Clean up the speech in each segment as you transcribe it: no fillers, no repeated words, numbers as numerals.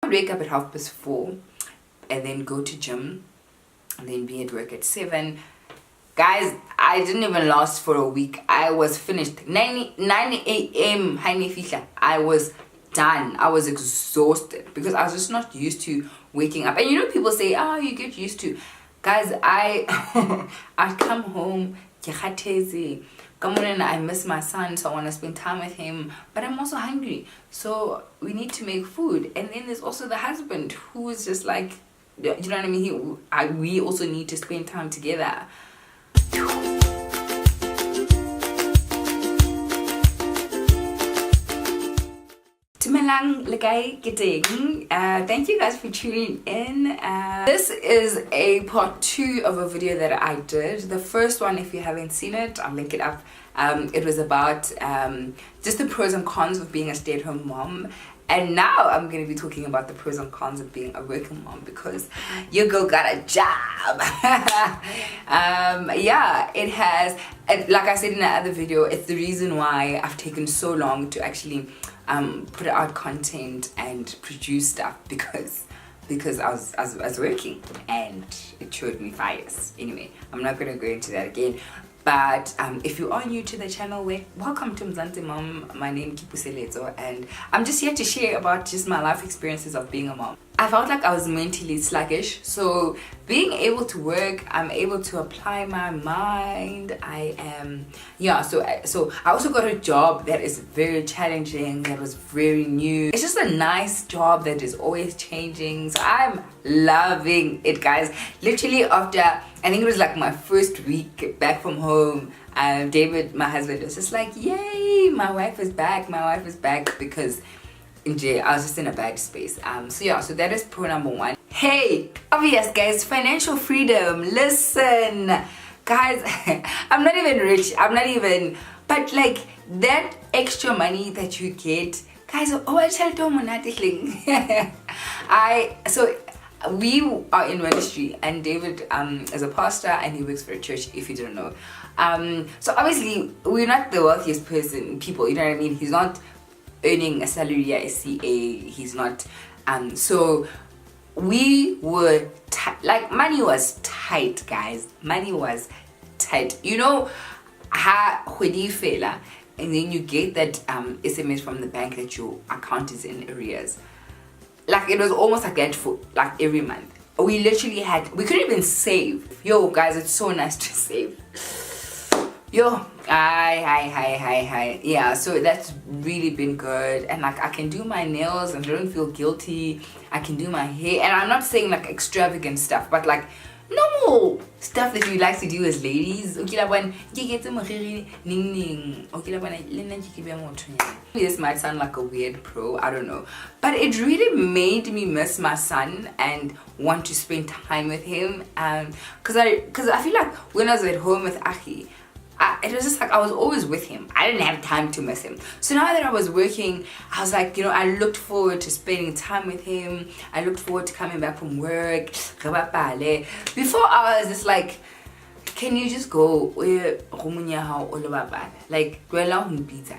I'd wake up at 4:30 and then go to gym and then be at work at 7. Guys, I didn't even last for a week. I was finished 9 a.m. I was done. I was exhausted because I was just not used to waking up. And you know, people say, oh, you get used to. Guys, I come home, come on, and I miss my son, so I want to spend time with him, but I'm also hungry, so we need to make food. And then there's also the husband who is just like, you know what I mean, we also need to spend time together. Thank you guys for tuning in. This is a part 2 of a video that I did. The first one, if you haven't seen it, I'll link it up. It was about just the pros and cons of being a stay-at-home mom. And now I'm going to be talking about the pros and cons of being a working mom, because your girl got a job. Yeah, it has, like I said in the other video, it's the reason why I've taken so long to actually put out content and produce stuff, because I was working and it showed me fires. Anyway, I'm not going to go into that again. But if you are new to the channel, welcome to Mzansimom. My name is Puseletso, and I'm just here to share about just my life experiences of being a mom. I felt like I was mentally sluggish, so being able to work, I'm able to apply my mind. So I also got a job that is very challenging, that was very new. It's just a nice job that is always changing, so I'm loving it, guys. Literally after, I think it was like my first week back from home, David, my husband, was just like, yay, my wife is back, because I was just in a bad space. So that is pro number 1. Hey, obvious guys, financial freedom. Listen, guys, I'm not even rich, but like that extra money that you get, guys, we are in ministry, and David is a pastor and he works for a church, if you don't know. So obviously we're not the wealthiest people, you know what I mean? He's not earning a salary at SCA, he's not, so we were like, money was tight, guys. Money was tight. You know how fela, and then you get that SMS from the bank that your account is in arrears. Like, it was almost like that for like every month. We literally we couldn't even save. Yo guys, it's so nice to save. Yo, hi. Yeah, so that's really been good. And like, I can do my nails and I don't feel guilty. I can do my hair, and I'm not saying like extravagant stuff, but like normal stuff that we like to do as ladies. This might sound like a weird pro, I don't know, but it really made me miss my son and want to spend time with him. Because I feel like when I was at home with Aki, it was just like I was always with him. I didn't have time to miss him. So now that I was working, I was like, you know, I looked forward to spending time with him. I looked forward to coming back from work. Before I was just like, can you just go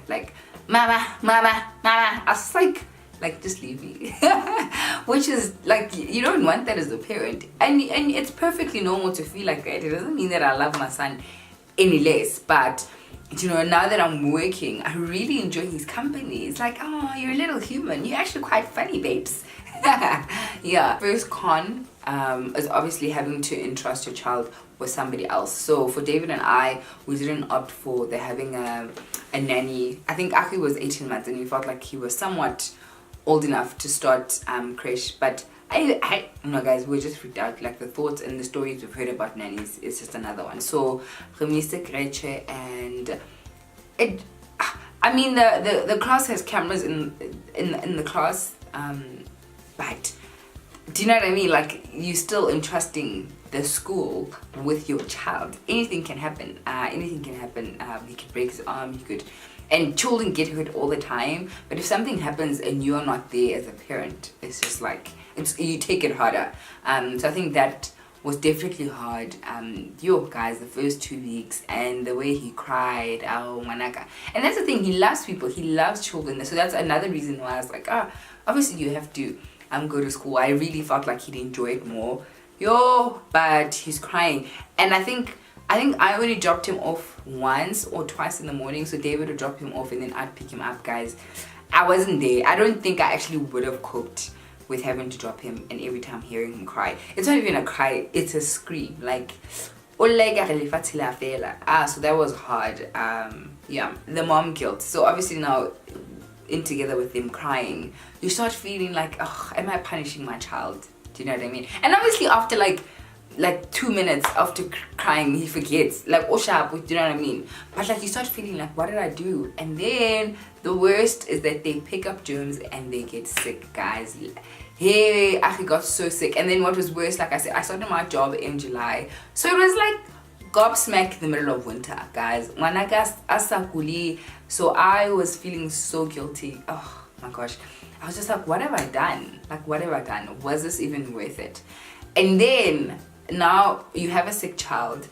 like mama. I was like just leave me. Which is like, you don't want that as a parent, and it's perfectly normal to feel like that. It doesn't mean that I love my son any less, but you know, now that I'm working, I really enjoy his company. It's like, oh, you're a little human, you're actually quite funny, babes. Yeah. First con is obviously having to entrust your child with somebody else. So for David and I, we didn't opt for having a nanny. I think Aki was 18 months and we felt like he was somewhat old enough to start creche, but I no guys, we're just freaked out. Like, the thoughts and the stories we've heard about nannies is just another one. So creche, and it, I mean, the class has cameras in the class, but do you know what I mean? Like, you're still entrusting the school with your child. Anything can happen. He could break his arm, he could, and children get hurt all the time. But if something happens and you're not there as a parent, it's just like, you take it harder. So I think that was definitely hard. Yo guys, the first 2 weeks, and the way he cried, oh manaka. And that's the thing, he loves people, he loves children. So that's another reason why I was like, obviously you have to go to school. I really felt like he'd enjoy it more. Yo, but he's crying. And I think I only dropped him off once or twice in the morning. So David would drop him off and then I'd pick him up, guys. I wasn't there. I don't think I actually would have coped with having to drop him and every time hearing him cry. It's not even a cry, it's a scream. Like, so that was hard. Yeah, the mom guilt. So obviously now, in together with him crying, you start feeling like, oh, am I punishing my child? Do you know what I mean? And obviously after like 2 minutes after crying, he forgets, like, oh sharp, do you know what I mean? But like you start feeling like, what did I do? And then the worst is that they pick up germs and they get sick, guys. Hey, I got so sick. And then what was worse, like I said, I started my job in July, so it was like gobsmack in the middle of winter, guys. When I got asakuli, so I was feeling so guilty. Oh my gosh, I was just like, what have I done? Like, what have I done? Was this even worth it? And then now you have a sick child,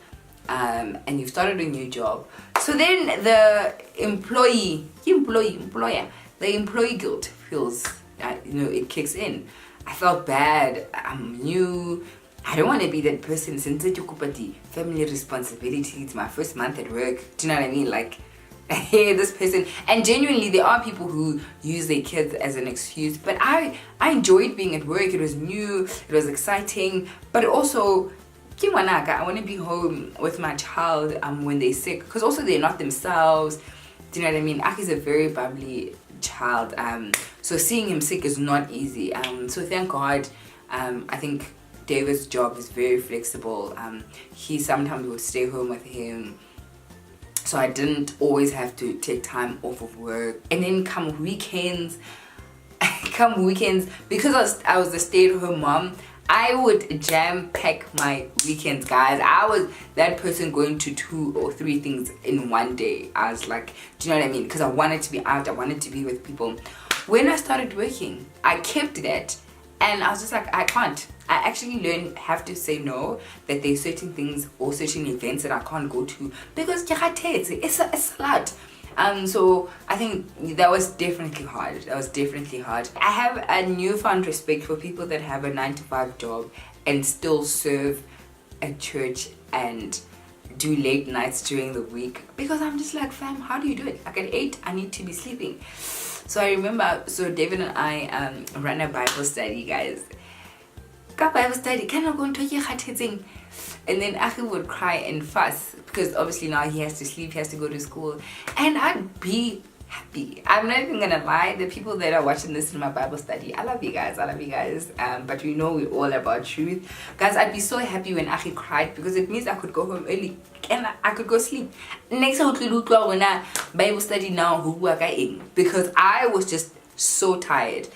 and you've started a new job. So then the employee guilt feels, it kicks in. I felt bad. I'm new. I don't want to be that person. Since family responsibility, it's my first month at work. Do you know what I mean? Like, hey, this person. And genuinely, there are people who use their kids as an excuse. But I enjoyed being at work. It was new. It was exciting. But also, I want to be home with my child when they're sick. Because also, they're not themselves. Do you know what I mean? Aki's a very bubbly child. So seeing him sick is not easy. So thank God. I think David's job is very flexible. He sometimes would stay home with him. So I didn't always have to take time off of work. And then come weekends, because I was a stay-at-home mom, I would jam-pack my weekends, guys. I was that person going to 2 or 3 things in one day. I was like, do you know what I mean? Because I wanted to be out, I wanted to be with people. When I started working, I kept that. And I was just like, I can't. I actually have to say no, that there's certain things or certain events that I can't go to because it's a lot. So I think that was definitely hard. I have a newfound respect for people that have a 9-to-5 job and still serve at church and do late nights during the week, because I'm just like, fam, how do you do it? Like at 8, I need to be sleeping. So I remember, David and I ran a Bible study, guys. Bible study, can I go into your thing? And then Aki would cry and fuss because obviously now he has to sleep, he has to go to school, and I'd be happy. I'm not even gonna lie, the people that are watching this in my Bible study, I love you guys. But we know we're all about truth, guys. I'd be so happy when Aki cried because it means I could go home early and I could go sleep. Next when I Bible study now, because I was just so tired.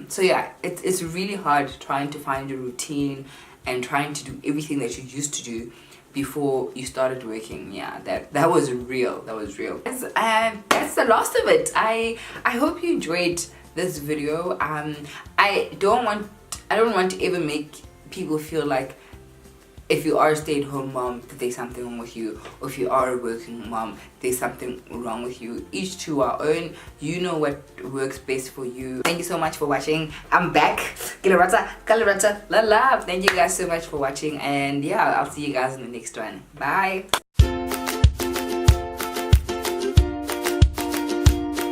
So yeah, it's really hard trying to find a routine and trying to do everything that you used to do before you started working. Yeah, that was real. That's the last of it. I hope you enjoyed this video. I don't want to ever make people feel like if you are a stay-at-home mom that there's something wrong with you, or if you are a working mom there's something wrong with you. Each to our own. You know what works best for you. Thank you so much for watching. I'm back. Thank you guys so much for watching, and yeah, I'll see you guys in the next one. Bye.